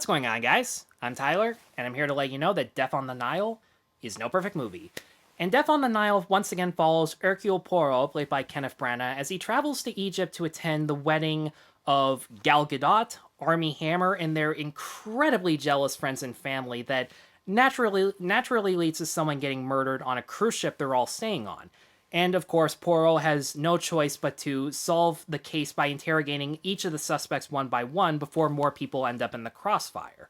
What's going on, guys? I'm Tyler, and I'm here to let you know that Death on the Nile is no perfect movie. And Death on the Nile once again follows Hercule Poirot, played by Kenneth Branagh, as he travels to Egypt to attend the wedding of Gal Gadot, Armie Hammer, and their incredibly jealous friends and family that naturally leads to someone getting murdered on a cruise ship they're all staying on. And of course, Poirot has no choice but to solve the case by interrogating each of the suspects one by one before more people end up in the crossfire.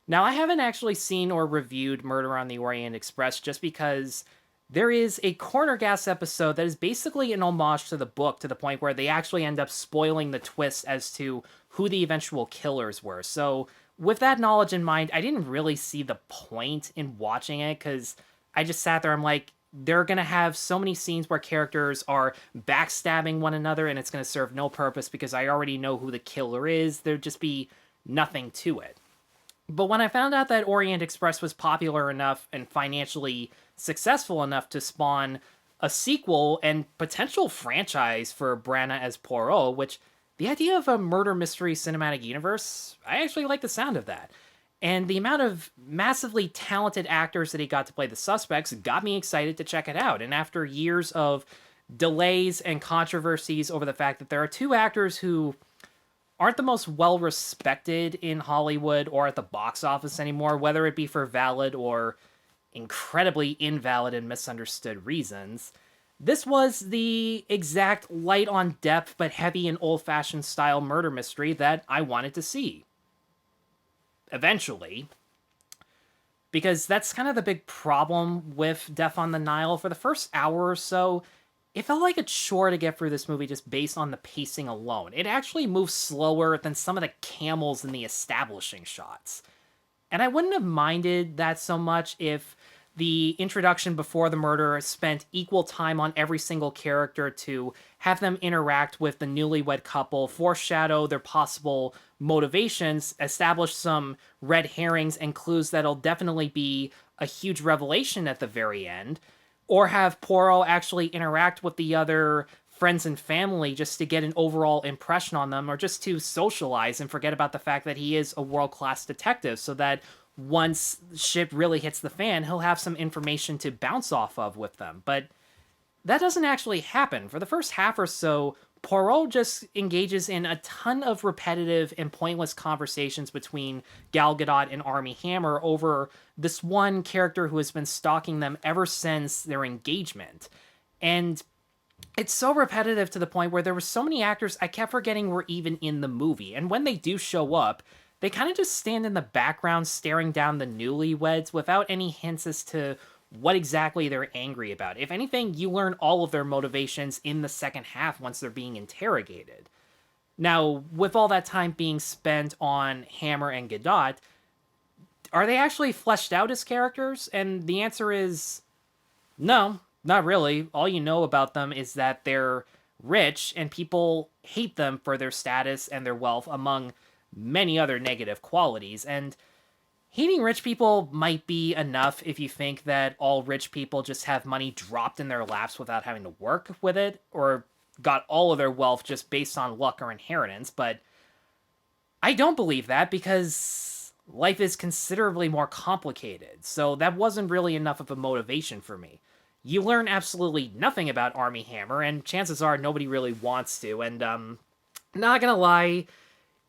Now, I haven't actually seen or reviewed Murder on the Orient Express just because there is a Corner Gas episode that is basically an homage to the book to the point where they actually end up spoiling the twist as to who the eventual killers were. So, with that knowledge in mind, I didn't really see the point in watching it because I just sat there, I'm like, they're going to have so many scenes where characters are backstabbing one another and it's going to serve no purpose because I already know who the killer is. There'd just be nothing to it. But when I found out that Orient Express was popular enough and financially successful enough to spawn a sequel and potential franchise for Branagh as Poirot, which the idea of a murder mystery cinematic universe, I actually like the sound of that. And the amount of massively talented actors that he got to play the suspects got me excited to check it out. And after years of delays and controversies over the fact that there are two actors who aren't the most well-respected in Hollywood or at the box office anymore, whether it be for valid or incredibly invalid and misunderstood reasons, this was the exact light on depth but heavy and old-fashioned style murder mystery that I wanted to see. Eventually. Because that's kind of the big problem with Death on the Nile. For the first hour or so, it felt like a chore to get through this movie just based on the pacing alone. It actually moves slower than some of the camels in the establishing shots. And I wouldn't have minded that so much if the introduction before the murder spent equal time on every single character to have them interact with the newlywed couple, foreshadow their possible motivations, establish some red herrings and clues that'll definitely be a huge revelation at the very end, or have Poirot actually interact with the other friends and family just to get an overall impression on them, or just to socialize and forget about the fact that he is a world-class detective, so that once shit really hits the fan, he'll have some information to bounce off of with them. But that doesn't actually happen. For the first half or so, Poirot just engages in a ton of repetitive and pointless conversations between Gal Gadot and Armie Hammer over this one character who has been stalking them ever since their engagement. And it's so repetitive to the point where there were so many actors I kept forgetting were even in the movie. And when they do show up, they kind of just stand in the background staring down the newlyweds without any hints as to what exactly they're angry about. If anything, you learn all of their motivations in the second half once they're being interrogated. Now, with all that time being spent on Hammer and Gadot, are they actually fleshed out as characters? And the answer is no, not really. All you know about them is that they're rich and people hate them for their status and their wealth, among many other negative qualities. And hating rich people might be enough if you think that all rich people just have money dropped in their laps without having to work with it, or got all of their wealth just based on luck or inheritance. But I don't believe that, because life is considerably more complicated. So that wasn't really enough of a motivation for me. You learn absolutely nothing about Armie Hammer, and chances are nobody really wants to. And not gonna lie,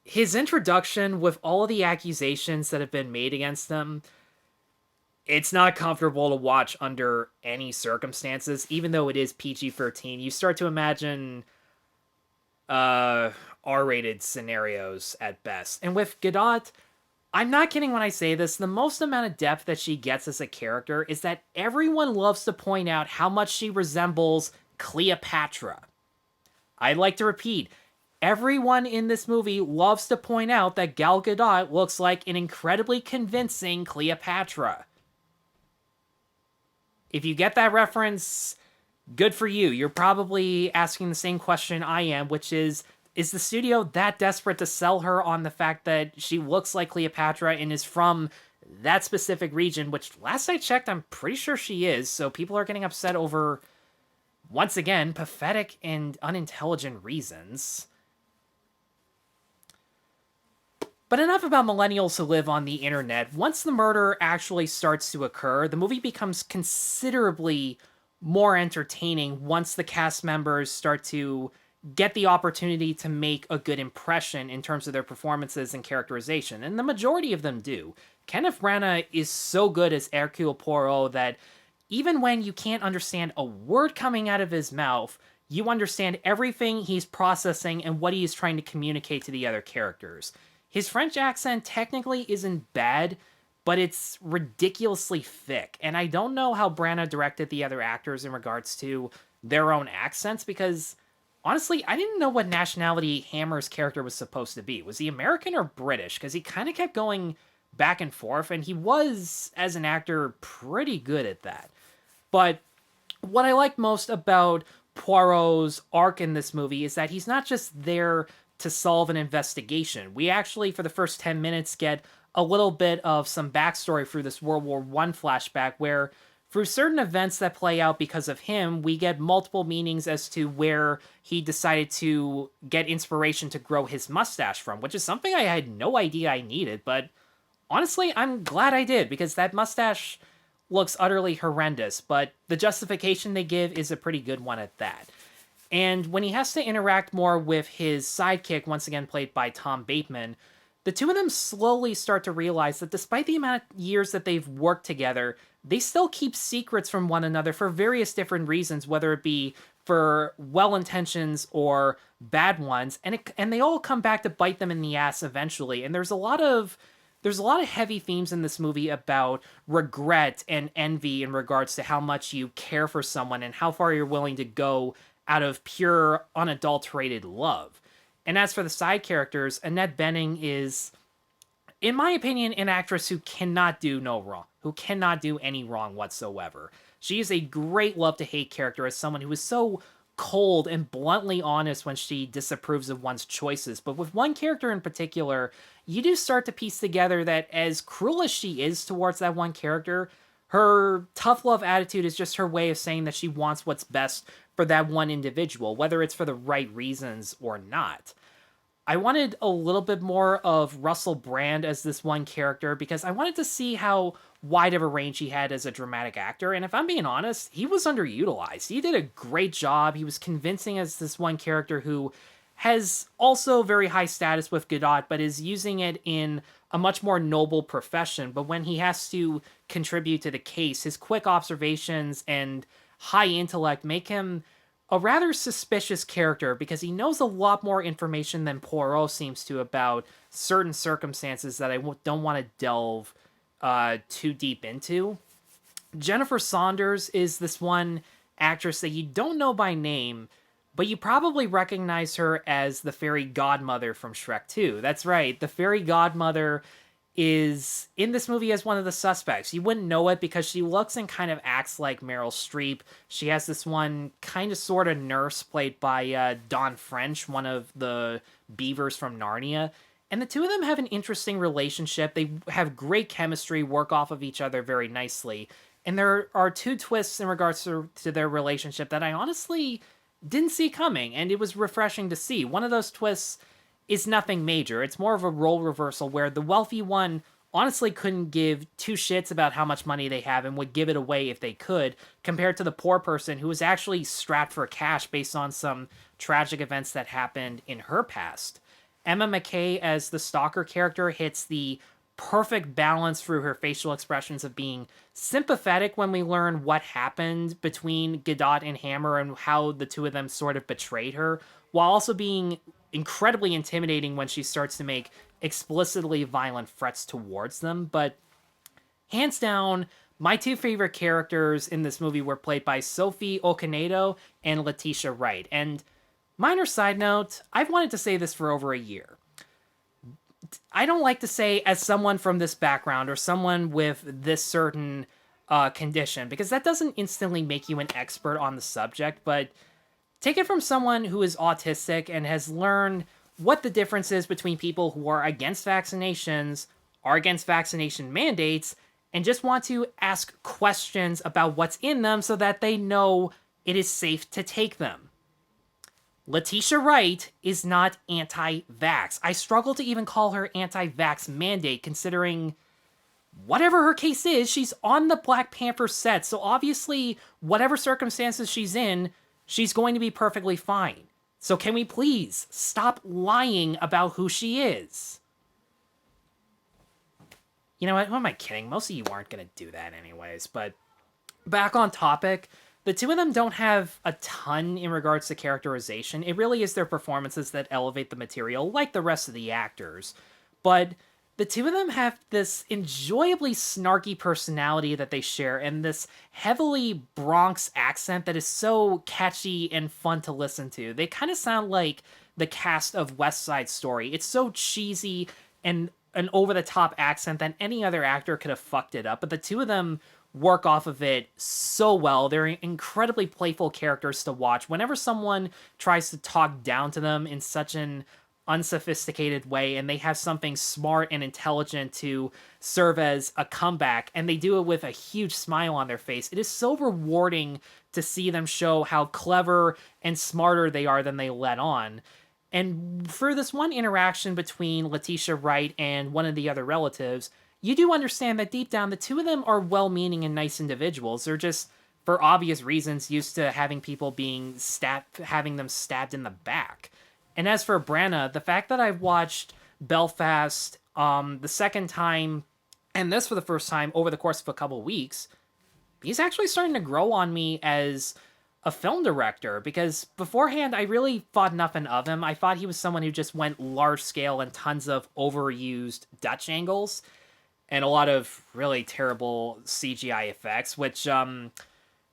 his introduction with all of the accusations that have been made against him, it's not comfortable to watch under any circumstances, even though it is PG-13. You start to imagine R-rated scenarios at best. And with Gadot, I'm not kidding when I say this, the most amount of depth that she gets as a character is that everyone loves to point out how much she resembles Cleopatra. I'd like to repeat, everyone in this movie loves to point out that Gal Gadot looks like an incredibly convincing Cleopatra. If you get that reference, good for you. You're probably asking the same question I am, which is the studio that desperate to sell her on the fact that she looks like Cleopatra and is from that specific region, which last I checked, I'm pretty sure she is, so people are getting upset over, once again, pathetic and unintelligent reasons. But enough about millennials who live on the internet. Once the murder actually starts to occur, the movie becomes considerably more entertaining once the cast members start to get the opportunity to make a good impression in terms of their performances and characterization, and the majority of them do. Kenneth Branagh is so good as Hercule Poirot that even when you can't understand a word coming out of his mouth, you understand everything he's processing and what he is trying to communicate to the other characters. His French accent technically isn't bad, but it's ridiculously thick, and I don't know how Branagh directed the other actors in regards to their own accents, because honestly, I didn't know what nationality Hammer's character was supposed to be. Was he American or British? Because he kind of kept going back and forth, and he was, as an actor, pretty good at that. But what I like most about Poirot's arc in this movie is that he's not just there to solve an investigation. We actually, for the first 10 minutes, get a little bit of some backstory through this World War I flashback where, through certain events that play out because of him, we get multiple meanings as to where he decided to get inspiration to grow his mustache from, which is something I had no idea I needed, but honestly, I'm glad I did, because that mustache looks utterly horrendous, but the justification they give is a pretty good one at that. And when he has to interact more with his sidekick, once again played by Tom Bateman, the two of them slowly start to realize that despite the amount of years that they've worked together, they still keep secrets from one another for various different reasons, whether it be for well intentions or bad ones, and they all come back to bite them in the ass eventually. And there's a lot of heavy themes in this movie about regret and envy in regards to how much you care for someone and how far you're willing to go out of pure, unadulterated love. And as for the side characters, Annette Bening is, in my opinion, an actress who cannot do no wrong, who cannot do any wrong whatsoever. She is a great love-to-hate character as someone who is so cold and bluntly honest when she disapproves of one's choices. But with one character in particular, you do start to piece together that as cruel as she is towards that one character, her tough love attitude is just her way of saying that she wants what's best for that one individual, whether it's for the right reasons or not. I wanted a little bit more of Russell Brand as this one character because I wanted to see how wide of a range he had as a dramatic actor. And if I'm being honest, he was underutilized. He did a great job. He was convincing as this one character who has also very high status with Gadot, but is using it in a much more noble profession. But when he has to contribute to the case, his quick observations and high intellect make him a rather suspicious character because he knows a lot more information than Poirot seems to about certain circumstances that I don't want to delve too deep into. Jennifer Saunders is this one actress that you don't know by name, but you probably recognize her as the fairy godmother from Shrek 2. That's right, the fairy godmother is in this movie as one of the suspects. You wouldn't know it because she looks and kind of acts like Meryl Streep. She has this one kind of sort of nurse played by Dawn French, one of the beavers from Narnia. And the two of them have an interesting relationship. They have great chemistry, work off of each other very nicely. And there are two twists in regards to their relationship that I honestly didn't see coming, and it was refreshing to see. One of those twists is nothing major. It's more of a role reversal where the wealthy one honestly couldn't give two shits about how much money they have and would give it away if they could, compared to the poor person who was actually strapped for cash based on some tragic events that happened in her past. Emma Mackey as the stalker character hits the perfect balance through her facial expressions of being sympathetic when we learn what happened between Gadot and Hammer and how the two of them sort of betrayed her, while also being incredibly intimidating when she starts to make explicitly violent threats towards them. But hands down, my two favorite characters in this movie were played by Sophie Okonedo and Letitia Wright. And minor side note, I've wanted to say this for over a year. I don't like to say as someone from this background or someone with this certain condition, because that doesn't instantly make you an expert on the subject, but take it from someone who is autistic and has learned what the difference is between people who are against vaccinations, are against vaccination mandates, and just want to ask questions about what's in them so that they know it is safe to take them. Letitia Wright is not anti-vax. I struggle to even call her anti-vax mandate, considering whatever her case is, she's on the Black Panther set, so obviously, whatever circumstances she's in, she's going to be perfectly fine. So can we please stop lying about who she is? You know what? Who am I kidding? Most of you aren't going to do that anyways, but back on topic, the two of them don't have a ton in regards to characterization. It really is their performances that elevate the material, like the rest of the actors. But the two of them have this enjoyably snarky personality that they share, and this heavily Bronx accent that is so catchy and fun to listen to. They kind of sound like the cast of West Side Story. It's so cheesy and an over-the-top accent that any other actor could have fucked it up, but the two of them work off of it so well. They're incredibly playful characters to watch. Whenever someone tries to talk down to them in such an unsophisticated way and they have something smart and intelligent to serve as a comeback, and they do it with a huge smile on their face, it is so rewarding to see them show how clever and smarter they are than they let on. And for this one interaction between Letitia Wright and one of the other relatives, you do understand that deep down the two of them are well-meaning and nice individuals. They're just, for obvious reasons, used to having people having them stabbed in the back. And as for Branagh, the fact that I've watched Belfast the second time, and this for the first time over the course of a couple weeks, he's actually starting to grow on me as a film director, because beforehand I really thought nothing of him. I thought he was someone who just went large scale and tons of overused Dutch angles and a lot of really terrible CGI effects, which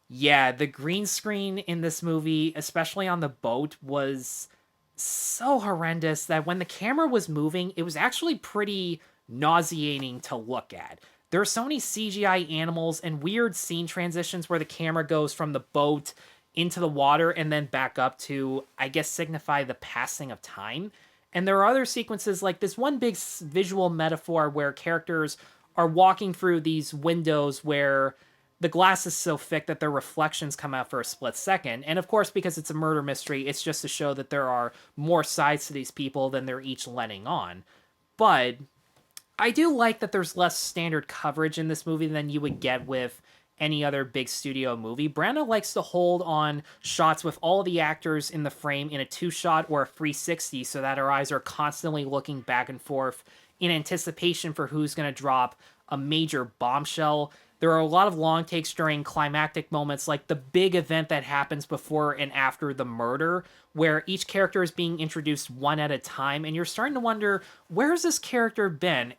yeah, the green screen in this movie, especially on the boat, was so horrendous that when the camera was moving, it was actually pretty nauseating to look at. There are so many CGI animals and weird scene transitions where the camera goes from the boat into the water and then back up to, I guess, signify the passing of time. And there are other sequences like this one big visual metaphor where characters are walking through these windows where the glass is so thick that their reflections come out for a split second. And of course, because it's a murder mystery, it's just to show that there are more sides to these people than they're each letting on. But I do like that there's less standard coverage in this movie than you would get with any other big studio movie. Branagh likes to hold on shots with all the actors in the frame in a 2-shot or a 360 so that our eyes are constantly looking back and forth in anticipation for who's going to drop a major bombshell. There are a lot of long takes during climactic moments, like the big event that happens before and after the murder, where each character is being introduced one at a time, and you're starting to wonder, where has this character been?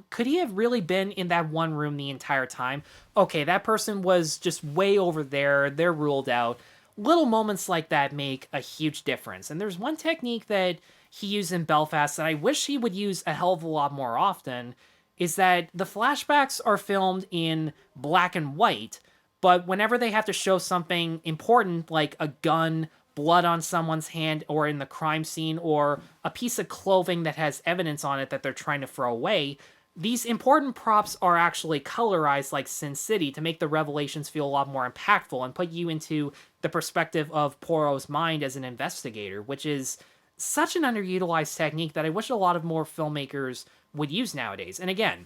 Could he have really been in that one room the entire time? Okay, that person was just way over there, they're ruled out. Little moments like that make a huge difference, and there's one technique that he used in Belfast that I wish he would use a hell of a lot more often, is that the flashbacks are filmed in black and white, but whenever they have to show something important, like a gun, blood on someone's hand, or in the crime scene, or a piece of clothing that has evidence on it that they're trying to throw away, these important props are actually colorized like Sin City to make the revelations feel a lot more impactful and put you into the perspective of Poirot's mind as an investigator, which is such an underutilized technique that I wish a lot of more filmmakers would use nowadays. And again,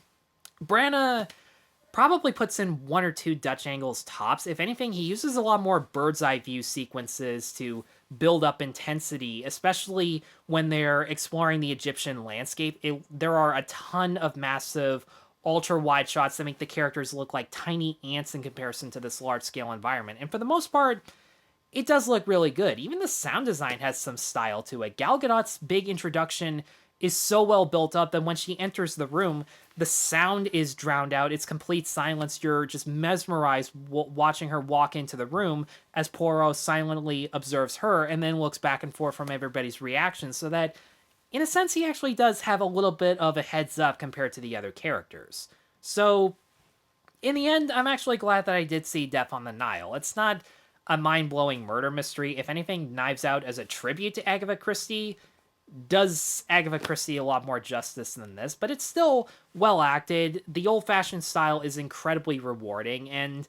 Branagh probably puts in 1 or 2 Dutch angles tops. If anything, he uses a lot more bird's eye view sequences to build up intensity, especially when they're exploring the Egyptian landscape. There are a ton of massive ultra wide shots that make the characters look like tiny ants in comparison to this large scale environment. And for the most part, it does look really good. Even the sound design has some style to it. Gal Gadot's big introduction is so well built up that when she enters the room, the sound is drowned out. It's complete silence. You're just mesmerized watching her walk into the room as Poirot silently observes her and then looks back and forth from everybody's reactions, so that, in a sense, he actually does have a little bit of a heads up compared to the other characters. So, in the end, I'm actually glad that I did see Death on the Nile. It's not a mind-blowing murder mystery. If anything, Knives Out as a tribute to Agatha Christie does Agatha Christie a lot more justice than this, but it's still well acted. The old-fashioned style is incredibly rewarding, and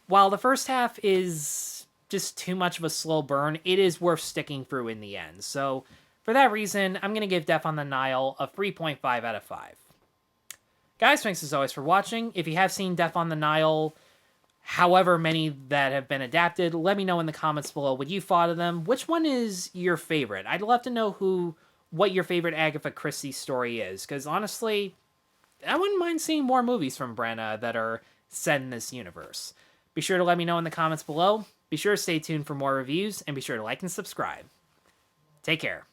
while the first half is just too much of a slow burn, it is worth sticking through in the end. So for that reason, I'm going to give Death on the Nile a 3.5 out of 5. Guys, thanks as always for watching. If you have seen Death on the Nile, however many that have been adapted, let me know in the comments below what you thought of them. Which one is your favorite? I'd love to know what your favorite Agatha Christie story is, because honestly, I wouldn't mind seeing more movies from Branagh that are set in this universe. Be sure to let me know in the comments below. Be sure to stay tuned for more reviews, and be sure to like and subscribe. Take care.